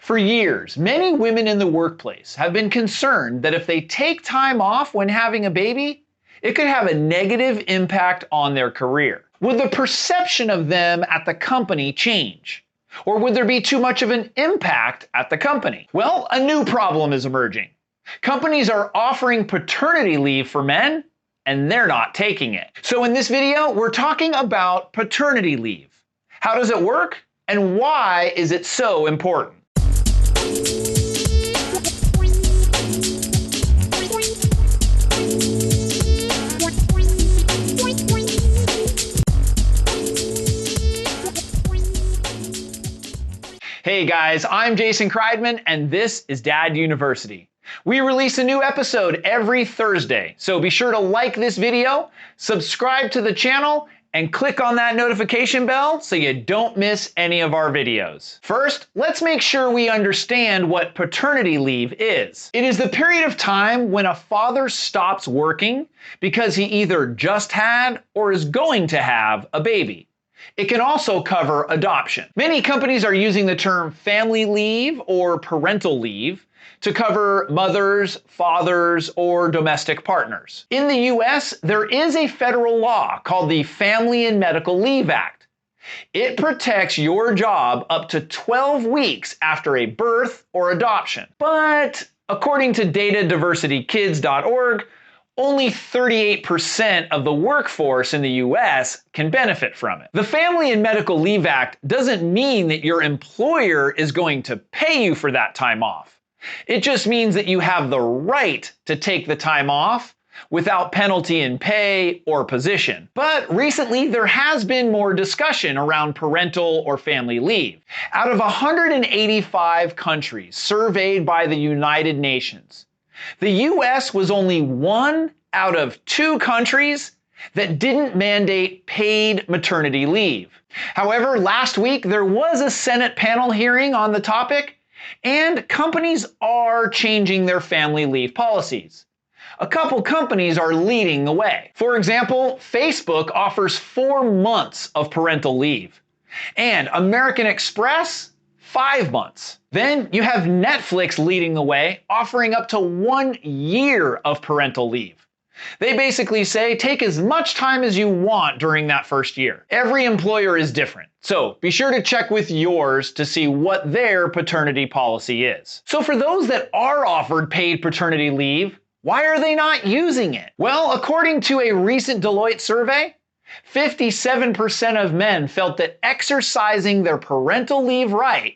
For years, many women in the workplace have been concerned that if they take time off when having a baby, it could have a negative impact on their career. Would the perception of them at the company change? Or would there be too much of an impact at the company? Well, a new problem is emerging. Companies are offering paternity leave for men, and they're not taking it. So in this video, we're talking about paternity leave. How does it work? And why is it so important? Hey guys, I'm Jason Kreidman, and this is Dad University. We release a new episode every Thursday, so be sure to like this video, subscribe to the channel, and click on that notification bell so you don't miss any of our videos. First, let's make sure we understand what paternity leave is. It is the period of time when a father stops working because he either just had or is going to have a baby. It can also cover adoption. Many companies are using the term family leave or parental leave to cover mothers, fathers, or domestic partners. In the US, there is a federal law called the Family and Medical Leave Act. It protects your job up to 12 weeks after a birth or adoption. But according to datadiversitykids.org, only 38% of the workforce in the US can benefit from it. The Family and Medical Leave Act doesn't mean that your employer is going to pay you for that time off. It just means that you have the right to take the time off without penalty in pay or position. But recently, there has been more discussion around parental or family leave. Out of 185 countries surveyed by the United Nations, the US was only one out of 2 countries that didn't mandate paid maternity leave. However, last week there was a Senate panel hearing on the topic, and companies are changing their family leave policies. A couple companies are leading the way. For example, Facebook offers 4 months of parental leave, and American Express 5 months. Then you have Netflix leading the way, offering up to 1 year of parental leave. They basically say take as much time as you want during that first year. Every employer is different, so be sure to check with yours to see what their paternity policy is. So for those that are offered paid paternity leave, why are they not using it? Well, according to a recent Deloitte survey, 57% of men felt that exercising their parental leave right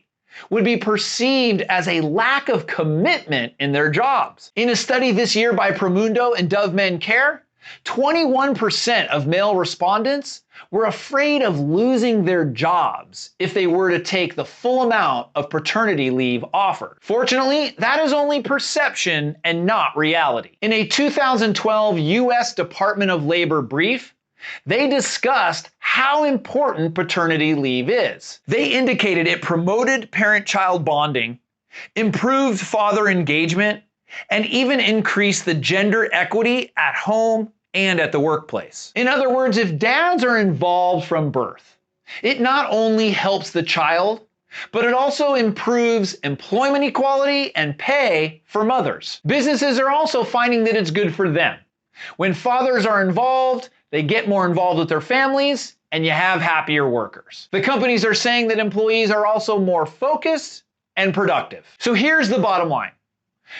would be perceived as a lack of commitment in their jobs. In a study this year by Promundo and Dove Men Care, 21% of male respondents were afraid of losing their jobs if they were to take the full amount of paternity leave offered. Fortunately, that is only perception and not reality. In a 2012 US Department of Labor brief, they discussed how important paternity leave is. They indicated it promoted parent-child bonding, improved father engagement, and even increased the gender equity at home and at the workplace. In other words, if dads are involved from birth, it not only helps the child, but it also improves employment equality and pay for mothers. Businesses are also finding that it's good for them. When fathers are involved, they get more involved with their families, and you have happier workers. The companies are saying that employees are also more focused and productive. So here's the bottom line.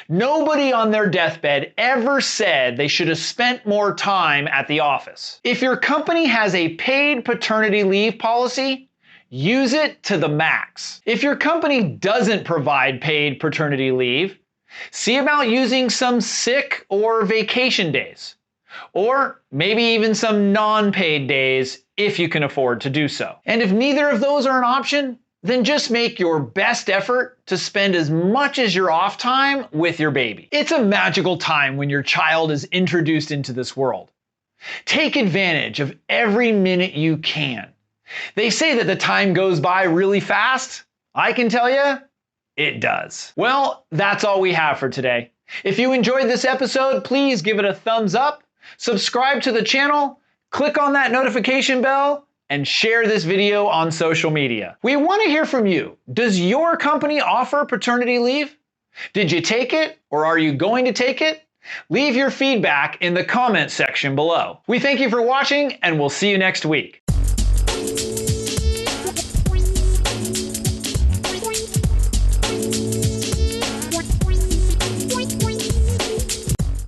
Nobody on their deathbed ever said they should have spent more time at the office. If your company has a paid paternity leave policy, use it to the max. If your company doesn't provide paid paternity leave, see about using some sick or vacation days. Or maybe even some non-paid days if you can afford to do so. And if neither of those are an option, then just make your best effort to spend as much as your off time with your baby. It's a magical time when your child is introduced into this world. Take advantage of every minute you can. They say that the time goes by really fast. I can tell you, it does. Well, that's all we have for today. If you enjoyed this episode, please give it a thumbs up. Subscribe to the channel, click on that notification bell, and share this video on social media. We want to hear from you. Does your company offer paternity leave? Did you take it, or are you going to take it? Leave your feedback in the comments section below. We thank you for watching, and we'll see you next week.